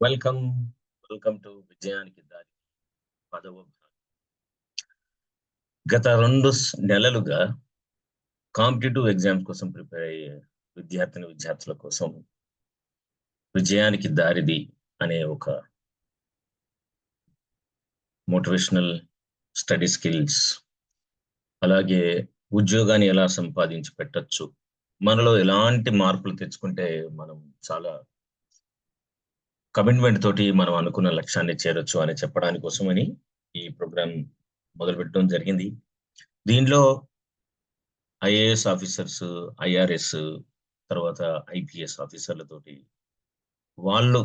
Welcome welcome to విజయానికి దారి 10వ భాగం. గత 2 నెలలుగా కాంపిటేటివ్ ఎగ్జామ్స్ కోసం ప్రిపేర్ అయ్యే విద్యార్థుల కోసం విజయానికి దారిది అనే ఒక మోటివేషనల్ స్టడీ స్కిల్స్, అలాగే ఉద్యోగాన్ని ఎలా సంపాదించి పెట్టొచ్చు, మనలో ఎలాంటి మార్పులు తెచ్చుకుంటే మనం చాలా కమిట్మెంట్ తోటి మనం అనుకున్న లక్ష్యాన్ని చేరొచ్చు అని చెప్పడానికి కోసమని ఈ ప్రోగ్రామ్ మొదలుపెట్టడం జరిగింది. దీనిలో ఐఏఎస్ ఆఫీసర్స్, ఐఆర్ఎస్, తర్వాత ఐపీఎస్ ఆఫీసర్లతోటి వాళ్ళు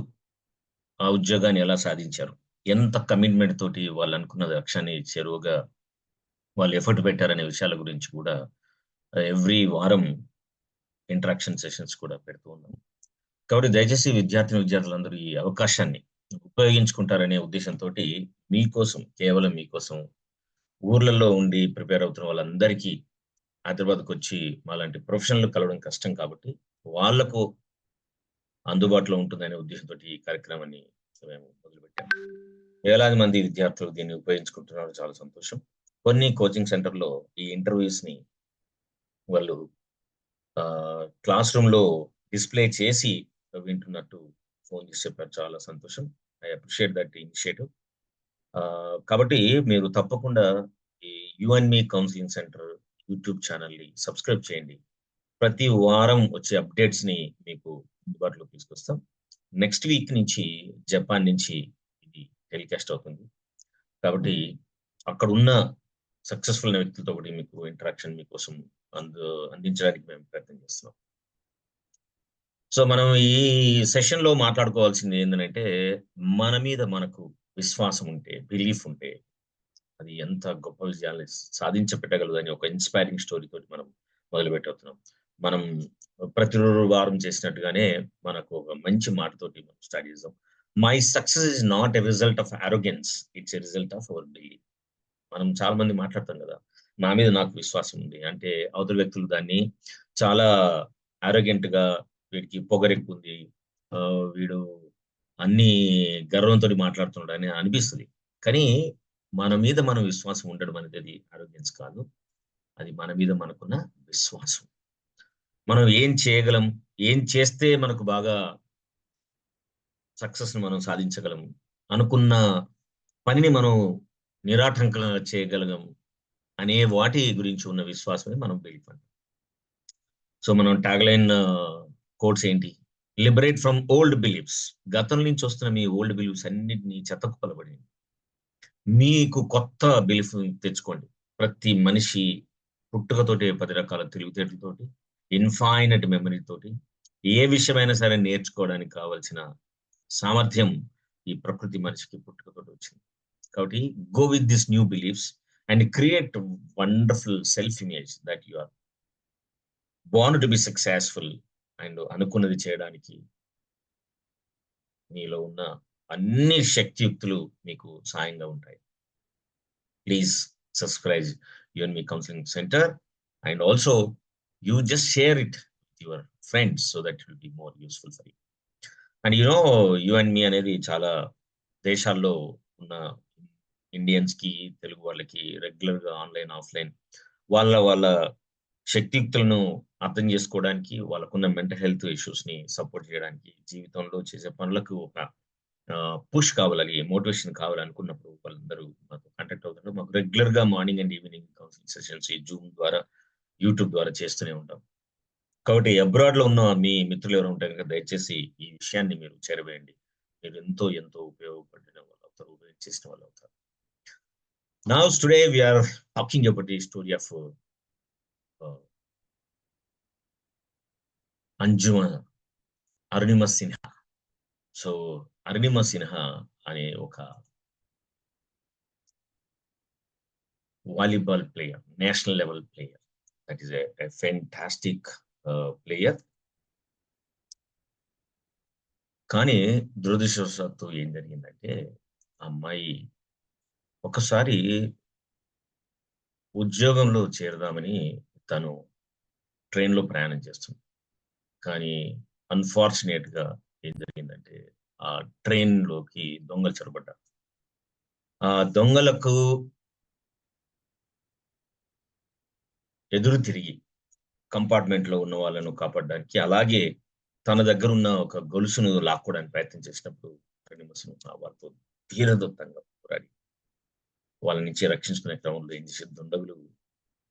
ఆ ఉద్యోగాన్ని ఎలా సాధించారు, ఎంత కమిట్మెంట్ తోటి వాళ్ళు అనుకున్న లక్ష్యాన్ని చేరువగా వాళ్ళు ఎఫర్ట్ పెట్టారనే విషయాల గురించి కూడా ఎవ్రీ వారం ఇంటరాక్షన్ సెషన్స్ కూడా పెడుతూ ఉన్నాం. కాబట్టి దయచేసి విద్యార్థులందరూ ఈ అవకాశాన్ని ఉపయోగించుకుంటారనే ఉద్దేశంతో మీకోసం, కేవలం మీకోసం, ఊర్లలో ఉండి ప్రిపేర్ అవుతున్న వాళ్ళందరికీ హైదరాబాద్కి వచ్చి మాలాంటి ప్రొఫెషనల్ కలవడం కష్టం కాబట్టి వాళ్లకు అందుబాటులో ఉంటుందనే ఉద్దేశంతో ఈ కార్యక్రమాన్ని మేము మొదలుపెట్టాం. వేలాది మంది విద్యార్థులు దీన్ని ఉపయోగించుకుంటున్నారు, చాలా సంతోషం. కొన్ని కోచింగ్ సెంటర్లో ఈ ఇంటర్వ్యూస్ ని వాళ్ళు క్లాస్ రూమ్ లో డిస్ప్లే చేసి వింటున్నట్టు ఫోన్ చేసి చెప్పారు, చాలా సంతోషం. I appreciate that initiative. కాబట్టి మీరు తప్పకుండా ఈ యుఎన్మి కౌన్సిలింగ్ సెంటర్ యూట్యూబ్ ఛానల్ని సబ్స్క్రైబ్ చేయండి. ప్రతి వారం వచ్చే అప్డేట్స్ ని మీకు అందుబాటులో తీసుకొస్తాం. నెక్స్ట్ వీక్ నుంచి జపాన్ నుంచి ఇది టెలికాస్ట్ అవుతుంది. కాబట్టి అక్కడ ఉన్న సక్సెస్ఫుల్ వ్యక్తులతో కూడా మీకు ఇంటరాక్షన్ మీకోసం అందించడానికి మేము ప్రయత్నం చేస్తున్నాం. సో మనం ఈ సెషన్ లో మాట్లాడుకోవాల్సింది ఏంటంటే, మన మీద మనకు విశ్వాసం ఉంటే, బిలీఫ్ ఉంటే అది ఎంత గొప్ప విజయాన్ని సాధించపెట్టగలదని ఒక ఇన్స్పైరింగ్ స్టోరీ తోటి మనం మొదలు పెట్టవుతున్నాం. మనం ప్రతి వారం చేసినట్టుగానే మనకు ఒక మంచి మాటతోటి మనం స్టార్ట్ చేద్దాం. My success is not a result of arrogance, it's a result of our belief. మనం చాలా మంది మాట్లాడతాం కదా, నా మీద నాకు విశ్వాసం ఉంది అంటే అవతల వ్యక్తులు దాన్ని చాలా అరోగెంట్ గా, వీడికి పొగరెక్కు ఉంది, వీడు అన్ని గర్వంతో మాట్లాడుతున్నాడు అని అనిపిస్తుంది. కానీ మన మీద మనం విశ్వాసం ఉండడం అనేది అది అరోగెన్స్ కాదు, అది మన మీద మనకున్న విశ్వాసం. మనం ఏం చేయగలం, ఏం చేస్తే మనకు బాగా సక్సెస్ ని మనం సాధించగలం, అనుకున్న పనిని మనం నిరాటంకంగా చేయగలం అనే వాటి గురించి ఉన్న విశ్వాసమే మనం బిలీఫ్ అంటాం. సో మనం ట్యాగ్లైన్ కోడ్స్ ఏంటి? Liberate from old beliefs. గతం నుంచి వస్తున్న మీ ఓల్డ్ బిలీఫ్స్ అన్నిటినీ చెత్తకుపలబడింది, మీకు కొత్త బిలీఫ్ తెచ్చుకోండి. ప్రతి మనిషి పుట్టుకతోటి 10 రకాల తెలివితేటలతోటి, ఇన్ఫైనట్ మెమరీ తోటి, ఏ విషయమైనా సరే నేర్చుకోవడానికి కావాల్సిన సామర్థ్యం ఈ ప్రకృతి మనిషికి పుట్టుకతోటి వచ్చింది. కాబట్టి go with this new beliefs and create wonderful self image that you are born to be successful. And అనుకున్నది చేయడానికి మీలో ఉన్న అన్ని శక్తియుక్తులు మీకు సాయంగా ఉంటాయి. ప్లీజ్ సబ్స్క్రైబ్ యుఎన్మి counselling centre and also you just share it with your friends so that it will be more useful for you. And యుఎన్మి అనేది చాలా దేశాల్లో ఉన్న ఇండియన్స్ కి, తెలుగు వాళ్ళకి రెగ్యులర్ గా ఆన్లైన్, ఆఫ్లైన్ వాళ్ళ శక్తియుక్తులను అర్థం చేసుకోవడానికి, వాళ్ళకున్న మెంటల్ హెల్త్ ఇష్యూస్ ని సపోర్ట్ చేయడానికి, జీవితంలో చేసే పనులకు ఒక పుష్ కావాలి, మోటివేషన్ కావాలనుకున్నప్పుడు వాళ్ళందరూ మాకు కాంటాక్ట్ అవుతారు. మాకు రెగ్యులర్ గా morning and evening counselling sessions Zoom ద్వారా, యూట్యూబ్ ద్వారా చేస్తూనే ఉంటాం. కాబట్టి అబ్రాడ్ లో ఉన్న మీ మిత్రులు ఎవరు ఉంటారు కనుక దయచేసి ఈ విషయాన్ని మీరు చేరవేయండి. మీరు ఎంతో ఉపయోగపడిన వాళ్ళు అవుతారు, ఉపయోగించేసిన వాళ్ళు అవుతారు. Now today we are talking about the story of Anjuman Arunima Sinha. So Arunima Sinha అనే ఒక volleyball player, national level player, that is a fantastic player. కానీ దురదృష్టవశాత్తు ఏం జరిగిందంటే, అమ్మాయి ఒకసారి ఉద్యోగంలో చేరదామని తను ట్రైన్లో ప్రయాణం చేస్తుంది. కానీ అన్ఫార్చునేట్ గా ఏం జరిగిందంటే, ఆ ట్రైన్ లోకి దొంగలు చొరబడ్డారు. ఆ దొంగలకు ఎదురు తిరిగి కంపార్ట్మెంట్ లో ఉన్న వాళ్ళను కాపాడడానికి, అలాగే తన దగ్గర ఉన్న ఒక గొలుసును లాక్కోవడానికి ప్రయత్నం చేసినప్పుడు శ్రీనివాసును వారితో ధీరదత్తంగా పోరాడి వాళ్ళ నుంచి రక్షించుకునే క్రమంలో ఏం చేసే దుండగులు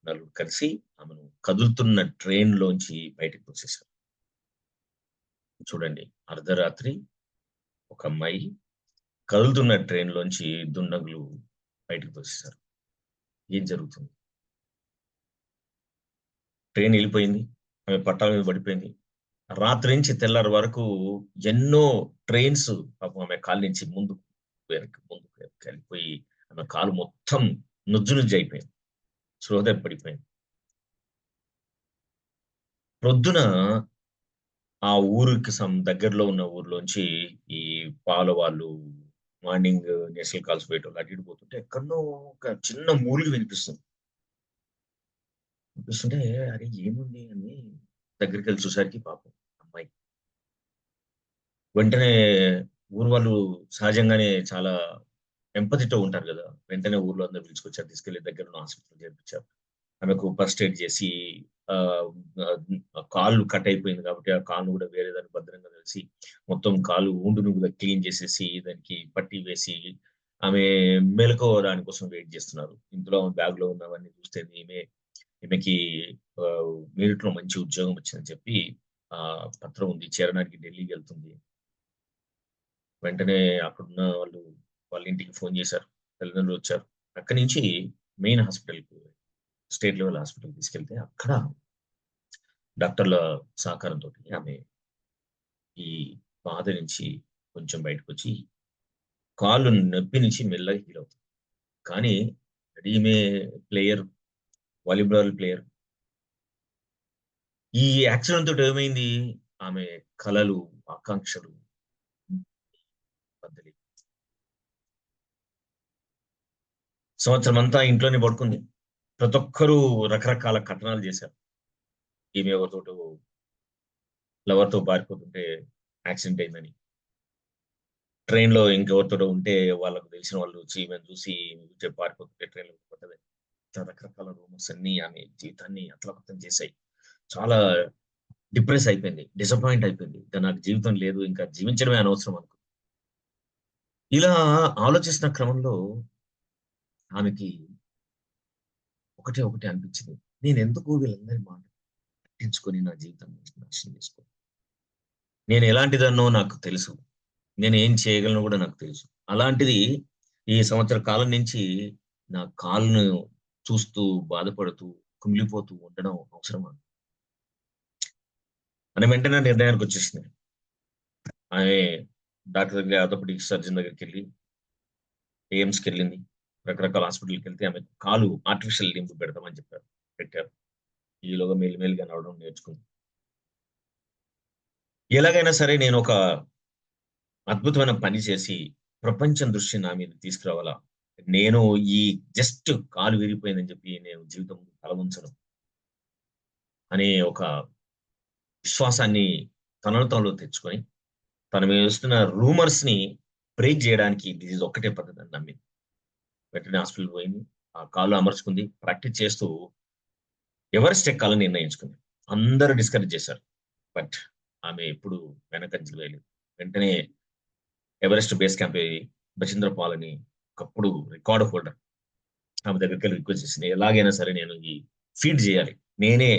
నలుగురు కలిసి ఆమెను కదులుతున్న ట్రైన్ లోంచి బయటకు వచ్చేసారు. చూడండి, అర్ధరాత్రి ఒక అమ్మాయి కదులుతున్న ట్రైన్ లోంచి దుండగులు బయటకు వచ్చేసారు. ఏం జరుగుతుంది? ట్రైన్ వెళ్ళిపోయింది, ఆమె పట్టాల మీద పడిపోయింది. రాత్రి నుంచి తెల్లారి వరకు ఎన్నో ట్రైన్స్ పాపం ఆమె కాలు నుంచి ముందుకు ముందుకు వెళ్ళిపోయి ఆమె కాలు మొత్తం నుజ్జు నుజ్జు అయిపోయింది, స్పృహ పడిపోయింది. ప్రొద్దున ఆ ఊరికి దగ్గరలో ఉన్న ఊర్లోంచి ఈ పాల వాళ్ళు మార్నింగ్ నేషనల్ కాల్స్ పోయేటోళ్ళు అటు ఇటు పోతుంటే ఎక్కడో ఒక చిన్న మూలిగి వినిపిస్తుంది. వినిపిస్తుంటే అరే ఏముంది అని దగ్గరికి వెళ్ళి చూసరికి పాపం అమ్మాయి. వెంటనే ఊరు వాళ్ళు సహజంగానే చాలా ఎంపతితో ఉంటారు కదా, వెంటనే ఊర్లో అందరూ పిలుచుకొచ్చారు, తీసుకెళ్లి దగ్గర ఉన్న హాస్పిటల్ చేర్పించారు. ఆమెకు ఫస్ట్ ఎయిడ్ చేసి ఆ కాళ్ళు కట్ అయిపోయింది కాబట్టి ఆ కాళ్ళు కూడా వేరే దాన్ని భద్రంగా తెలిసి మొత్తం కాలు ఊండును కూడా క్లీన్ చేసేసి దానికి పట్టి వేసి ఆమె మెలకువ కోసం వెయిట్ చేస్తున్నారు. ఇందులో బ్యాగ్ లో ఉన్నవన్నీ చూస్తే ఈమెకి మెరిట్లో మంచి ఉద్యోగం వచ్చిందని చెప్పి ఆ పత్రం ఉంది, చేరడానికి ఢిల్లీకి వెళ్తుంది. వెంటనే అక్కడున్న వాళ్ళు వాళ్ళ ఇంటికి ఫోన్ చేశారు, తల్లిదండ్రులు వచ్చారు. అక్కడి నుంచి మెయిన్ హాస్పిటల్కి, స్టేట్ లెవెల్ హాస్పిటల్ తీసుకెళ్తే అక్కడ డాక్టర్ల సహకారంతో ఆమె ఈ బాధ నుంచి కొంచెం బయటకు వచ్చి కాళ్ళు నొప్పి నుంచి మెల్లగా హీల్ అవుతుంది. కానీ ఈమె ప్లేయర్, వాలీబాల్ ప్లేయర్. ఈ యాక్సిడెంట్ తోటి ఏమైంది? ఆమె కలలు, ఆకాంక్షలు బద్దలి. సంవత్సరం అంతా ఇంట్లోనే పడుకుంది. ప్రతి ఒక్కరూ రకరకాల కథనాలు చేశారు. ఈమె ఎవరితోటో లవర్తో పారిపోతుంటే యాక్సిడెంట్ అయిందని, ట్రైన్ లో ఇంకెవరితోటో ఉంటే వాళ్ళకు తెలిసిన వాళ్ళు వచ్చి ఈమెను చూసి పారిపోతుంటే ట్రైన్ లో పడ్డదని. రకరకాల రూమర్స్ అన్ని ఆమె జీవితాన్ని అతలాకుతలం చేశాయి. చాలా డిప్రెస్ అయిపోయింది, డిసప్పాయింట్ అయిపోయింది. ఇంకా నాకు జీవితం లేదు, ఇంకా జీవించడమే అనవసరం అనుకో. ఇలా ఆలోచిస్తున్న క్రమంలో ఆమెకి ఒకటే ఒకటి అనిపించింది, నేను ఎందుకు వీళ్ళందరి మాట పట్టించుకొని నా జీవితాన్ని నాశనం చేసుకో. నేను ఎలాంటిదన్నో నాకు తెలుసు, నేను ఏం చేయగలను కూడా నాకు తెలుసు. అలాంటిది ఈ సంవత్సర కాలం నుంచి నా కాలును చూస్తూ బాధపడుతూ కుమిలిపోతూ ఉండడం అవసరమా అని వెంటనే నిర్ణయానికి వచ్చేసింది. ఆమె డాక్టర్ దగ్గర, ఆర్థోపెడిక్ సర్జన్ దగ్గరికి వెళ్ళి ఎయిమ్స్కి వెళ్ళింది. రకరకాల హాస్పిటల్కి వెళ్తే ఆమె కాలు ఆర్టిఫిషియల్ లింబ్ పెడతామని చెప్పారు, పెట్టారు. ఈలోగా మెల్లిమెల్లిగా నడవడం నేర్చుకుంది. ఎలాగైనా సరే నేను ఒక అద్భుతమైన పని చేసి ప్రపంచం దృష్టి నా మీద తీసుకురావాలా, నేను ఈ జస్ట్ కాలు విరిగిపోయిందని చెప్పి నేను జీవితం తల ఉంచను అనే ఒక విశ్వాసాన్ని తనలో తనలో తెచ్చుకొని తన మీద వస్తున్న రూమర్స్ ని బ్రేక్ చేయడానికి డిజీజ్ ఒక్కటే పద్ధతి అని నమ్మింది. వెంటనే హాస్పిటల్ పోయింది, ఆ కాళ్ళు అమర్చుకుంది, ప్రాక్టీస్ చేస్తూ ఎవరెస్ట్ ఎక్కాలని నిర్ణయించుకుంది. అందరూ డిస్కరేజ్ చేశారు, బట్ ఆమె ఎప్పుడు వెనకంజలు వేయలేదు. వెంటనే ఎవరెస్ట్ బేస్ క్యాంప్ బచీంద్ర పాల్ అని ఒకప్పుడు రికార్డ్ హోల్డర్, ఆమె దగ్గరికి వెళ్ళి రిక్వెస్ట్ చేసింది, ఎలాగైనా సరే నేను ఈ ఫీడ్ చేయాలి, నేనే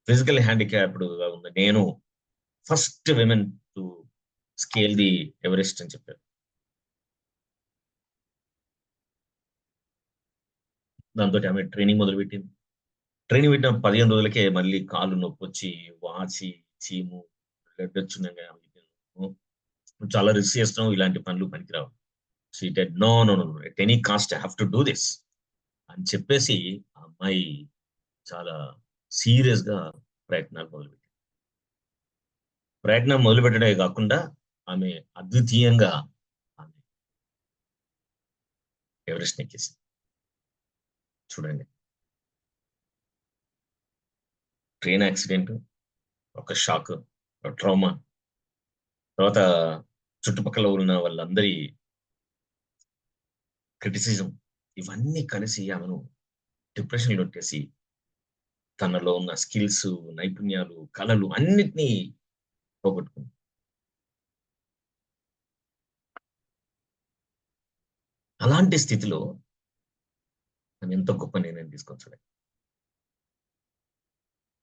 ఫిజికల్ హ్యాండిక్యాప్డ్ గా ఉన్న నేను first women to scale the Everest అని చెప్పారు. దాంతో ఆమె ట్రైనింగ్ మొదలుపెట్టింది. ట్రైనింగ్ పెట్టిన 15 రోజులకే మళ్ళీ కాళ్ళు నొప్పి వచ్చి వాచి చీము బ్లడ్ వచ్చిందంగా. చాలా రిస్క్ చేస్తున్నావు, ఇలాంటి పనులు పనికిరావు. She said no no no at any cost I have to do this అని చెప్పేసి ఆ అమ్మాయి చాలా సీరియస్ గా ప్రయత్నాలు మొదలుపెట్టింది. ప్రయత్నం మొదలుపెట్టడమే కాకుండా ఆమె అద్వితీయంగా ఆమె ఎవరెస్ట్ ఎక్కేసింది. చూడండి, ట్రైన్ యాక్సిడెంట్, ఒక షాక్, ఒక ట్రామా, తర్వాత చుట్టుపక్కల ఉన్న వాళ్ళందరి క్రిటిసిజం, ఇవన్నీ కలిసి ఆమెను డిప్రెషన్‌లో పెట్టేసి, తనలో ఉన్న స్కిల్స్, నైపుణ్యాలు, కళలు అన్నిటిని పోగొట్టుకుంది. అలాంటి స్థితిలో ఆమె ఎంత గొప్ప నిర్ణయం తీసుకొచ్చాడు.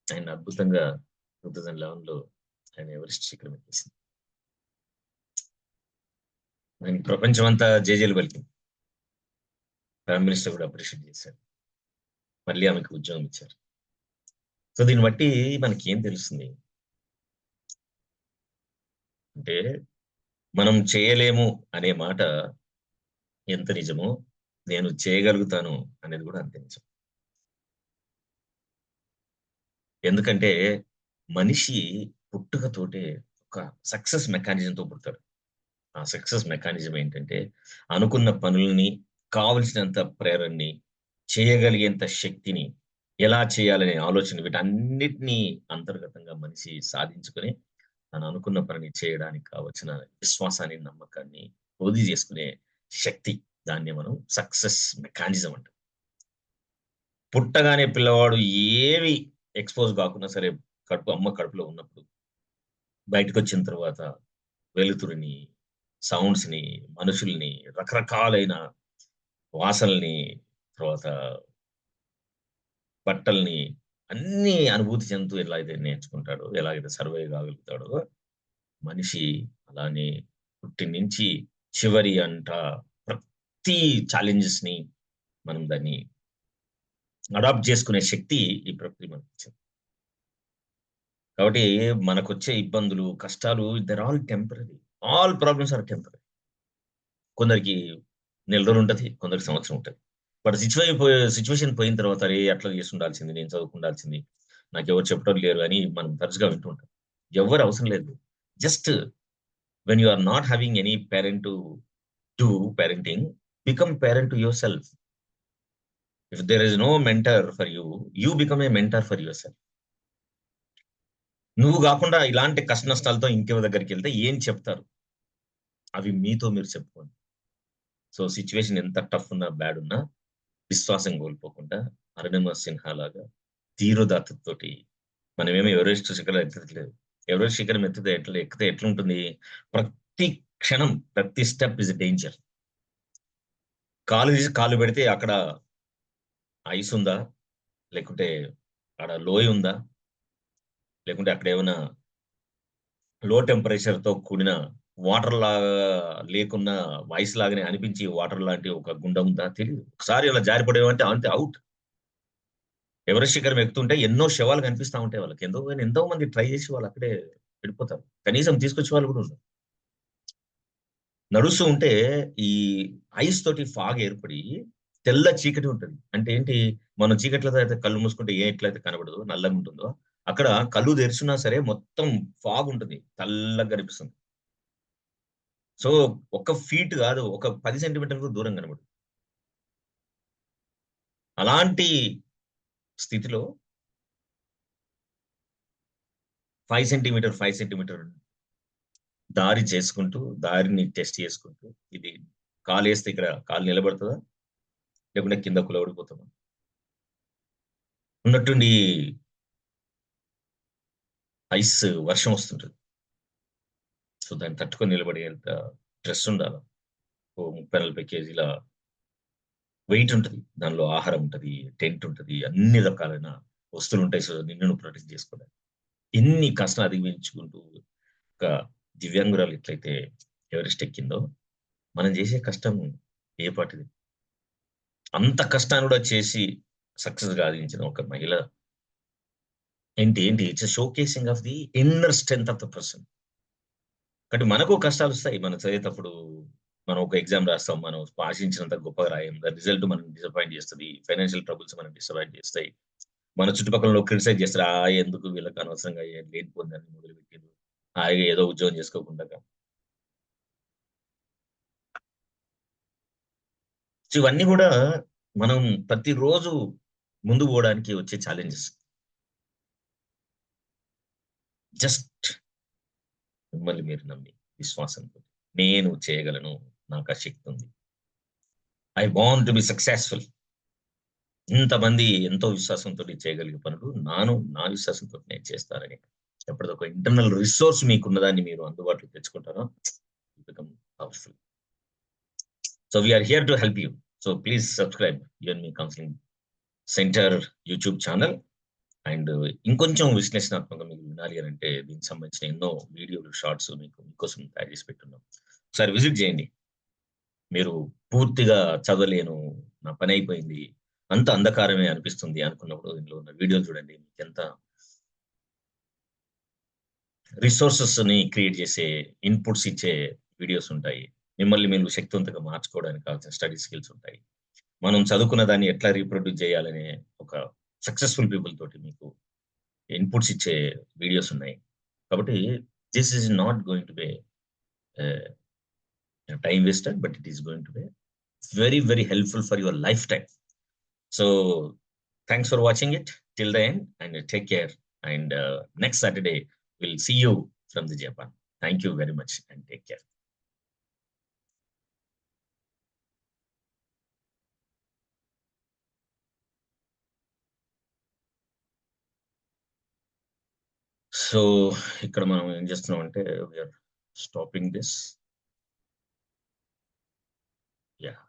ఆయన అద్భుతంగా 2011లో ఆయన ఎవరెస్ట్ శిఖరం ఎక్కేసింది. ఆయనకి ప్రపంచం అంతా జేజేలు పలికింది. ప్రైమ్ మినిస్టర్ కూడా అప్రిషియేట్ చేశారు. మళ్ళీ ఆమెకు ఉద్యోగం ఇచ్చారు. సో దీన్ని బట్టి మనకేం తెలుస్తుంది అంటే, మనం చేయలేము అనే మాట ఎంత నిజమో, నేను చేయగలుగుతాను అనేది కూడా అంతే నిజం. ఎందుకంటే మనిషి పుట్టుకతోటే ఒక సక్సెస్ మెకానిజంతో పుడతాడు. ఆ సక్సెస్ మెకానిజం ఏంటంటే, అనుకున్న పనులని, కావలసినంత ప్రేరణని, చేయగలిగేంత శక్తిని, ఎలా చేయాలనే ఆలోచన వీటన్నిటిని అంతర్గతంగా మనిషి సాధించుకొని, తను అనుకున్న పనిని చేయడానికి కావలసిన విశ్వాసాన్ని, నమ్మకాన్ని వృద్ధి చేసుకునే శక్తి. దాన్ని మనం సక్సెస్ మెకానిజం అంటాం. పుట్టగానే పిల్లవాడు ఏవి ఎక్స్‌పోజ్ కాకున్నా సరే, అమ్మ కడుపులో ఉన్నప్పుడు బయటకొచ్చిన తర్వాత వెలుతురుని, సౌండ్స్‌ని, మనుషుల్ని, రకరకాలైన వాసనల్ని, తర్వాత బట్టల్ని అన్నీ అనుభూతి చెందుతూ ఎలా అయితే నేర్చుకుంటాడో, ఎలాగైతే సర్వైవ్ కాగలుగుతాడో, మనిషి అలానే పుట్టిన నుంచి చివరి అంట ప్రతి ఛాలెంజెస్‌ని మనం దాన్ని అడాప్ట్ చేసుకునే శక్తి ఈ ప్రకృతి మనకిచ్చింది. కాబట్టి మనకొచ్చే ఇబ్బందులు, కష్టాలు they are all temporary. All problems are temporary. కొందరికి నెల రోజులుంటది. కొందరికి సంవత్సరం ఉంటది. బట్ సిట్యుయేషన్ పోయిన తర్వాత అరే! అట్లా చేసుండాల్సింది. నేను చదువుకుండాల్సింది. నాకెవరు చెప్పటం లేరు అని మనం తరచుగా వింటూ ఉంటాం. ఎవ్వరు అవసరం లేదు. Just when you are not having any parent to do parenting, become parent to yourself. If there is no mentor for you, you become a mentor for yourself. నువ్వు గాకుండా ఇలాంటి కష్ట నష్టాలతో ఇంకెవరి దగ్గరికెళ్తే ఏం చెప్తారు? అవి మీతో మీరు చెప్పుకోండి. సో, సిట్యుయేషన్ ఎంత టఫ్ ఉన్నా, బ్యాడ్ ఉన్నా విశ్వాసం కోల్పోకుండా 'అరుణిమ సిన్హా' లాగా ధీరోదాత్తతోటి మనమేమి ఎవరెస్ట్ శిఖరం ఎత్తట్లేదు. ఎవరెస్ట్ శిఖరం ఎక్కితే ఎట్లుంటుంది? ప్రతి క్షణం, ప్రతి స్టెప్ ఈస్ ఎ డేంజర్. కాలు తీసి కాలు పెడితే అక్కడ ఐస్ ఉందా? లేకుంటే ఆడ లోయ ఉందా? లేకుంటే అక్కడేమన్నా లో టెంపరేచర్‌తో కూడిన వాటర్ లాగా లేకున్నా ఐస్ లాగానే అనిపించి వాటర్ లాంటి ఒక గుండం ఉందా? తెలీదు. ఒకసారి అలా జారి పడామంటే అంతే ఔట్. ఎవరెస్ట్ శిఖరం ఎక్కుతుంటే ఎన్నో శవాలు కనిపిస్తా ఉంటాయి వాళ్ళకి. ఎంతో మంది ట్రై చేసి వాళ్ళు అక్కడే వెళ్ళిపోతారు. కనీసం తీసుకొచ్చే వాళ్ళు కూడా ఉండరు. నడుస్తూ ఉంటే ఈ ఐస్ తోటి ఫాగ్ ఏర్పడి తెల్ల చీకటి ఉంటది. అంటే ఏంటి? మనం చీకట్లో అయితే కళ్ళు మూసుకుంటే ఎట్లయితే కనబడదో నల్లగుంటుందో, అక్కడ కళ్ళు తెరిచున్నా సరే మొత్తం ఫాగ్ ఉంటది. తెల్లగా కనిపిస్తుంది. సో, ఒక ఫీట్ కాదు. ఒక 10 సెంటీమీటర్లు దూరం కనబడదు. అలాంటి స్థితిలో 5 సెంటీమీటర్ దారి చేసుకుంటూ, దారిని టెస్ట్ చేసుకుంటూ, ఇది కాలేస్తే ఇక్కడ కాలు నిలబడతదా? లేకుంటే కింద కూలబడిపోతామా? ఉన్నట్టుండి ఐస్ వర్షం వస్తుంటది. సో, దాన్ని తట్టుకొని నిలబడేంత స్ట్రెస్ ఉండాల. ఓ 30, 40 కేజీల వెయిట్ ఉంటది. దానిలో ఆహారం ఉంటది, టెంట్ ఉంటది, అన్ని రకాలైన వస్తువులుంటాయి. సో, నిన్ను నువ్వు ప్రొటెక్ట్ చేసుకోవడానికి. ఇన్ని కష్టాలు అధిగమించుకుంటూ ఒక దివ్యాంగురాలు ఎట్లయితే ఎవరెస్ట్ ఎక్కిందో, మనం చేసే కష్టం ఏ పాటిది? అంత కష్టాన్ని కూడా చేసి సక్సెస్ సాధించిన ఒక మహిళ ఏంటి it's a showcasing of the inner strength of the person. కాబట్టి మనకు కష్టాలొస్తాయి. మనం చదివేటప్పుడు మనం ఒక ఎగ్జామ్ రాస్తాం. మనం ఆశించినంత గొప్పగా రాయం. దాని రిజల్ట్ మనల్ని డిసప్పాయింట్ చేస్తది. ఫైనాన్షియల్ ట్రబుల్స్ మనల్ని డిసప్పాయింట్ చేస్తాయి. మన చుట్టుపక్కల క్రిటిసైజ్ చేస్తారు. ఎందుకు వీళ్ళకి అనవసరంగా లేనిపోనిదని మొదలుపెట్టిర్రు. హాయిగా ఏదో ఉద్యోగం చేసుకోకుండాక. సో, ఇవన్నీ గూడా మనం ప్రతిరోజు ముందుకు పోవడానికి వచ్చే ఛాలెంజెస్. జస్ట్ మిమ్మల్ని మీరు నమ్మి విశ్వాసంతో. నేను చేయగలను, నాకు ఆ శక్తి ఉంది. I want to be successful. ఇంతమంది ఎంతో విశ్వాసంతో చేయగలిగే పనులు నా విశ్వాసంతో నేను చేస్తానని ఎప్పటిదో ఒక ఇంటర్నల్ రిసోర్స్ మీకున్నదాన్ని మీరు అందుబాటులో తెచ్చుకుంటారో become powerful. So we are here to help you. So please subscribe యుఎన్మి counselling centre YouTube channel. And ఇంకొంచెం విశ్లేషణాత్మకంగా మీకు వినాలి అని అంటే దీనికి సంబంధించిన ఎన్నో వీడియోలు, షార్ట్స్ మీకోసం తయారు చేసి పెట్టున్నాం. ఒకసారి విజిట్ చేయండి. మీరు పూర్తిగా చదవలేను, నా పని అయిపోయింది, అంత అంధకారమే అనిపిస్తుంది అనుకున్నప్పుడు ఇందులో ఉన్న వీడియోలు చూడండి. మీకు ఎంత రిసోర్సెస్ ని క్రియేట్ చేసే, ఇన్పుట్స్ ఇచ్చే వీడియోస్ ఉంటాయి. మిమ్మల్ని మీరు శక్తివంతంగా మార్చుకోవడానికి కావాల్సిన స్టడీ స్కిల్స్ ఉంటాయి. మనం చదువుకున్న దాన్ని ఎట్లా రీప్రొడ్యూస్ చేయాలనే ఒక సక్సెస్ఫుల్ పీపుల్ తోటి మీకు ఇన్పుట్స్ ఇచ్చే వీడియోస్ ఉన్నాయి. కాబట్టి this is not going to be time వేస్టర్, but it is going to be very, very helpful for your lifetime. So thanks for watching it till the end, and take care. And next Saturday, we'll see you from the Japan. Thank you very much and take care. So ఇక్కడ మనం ఏం చేస్తున్నాం అంటే we are stopping this. Yeah.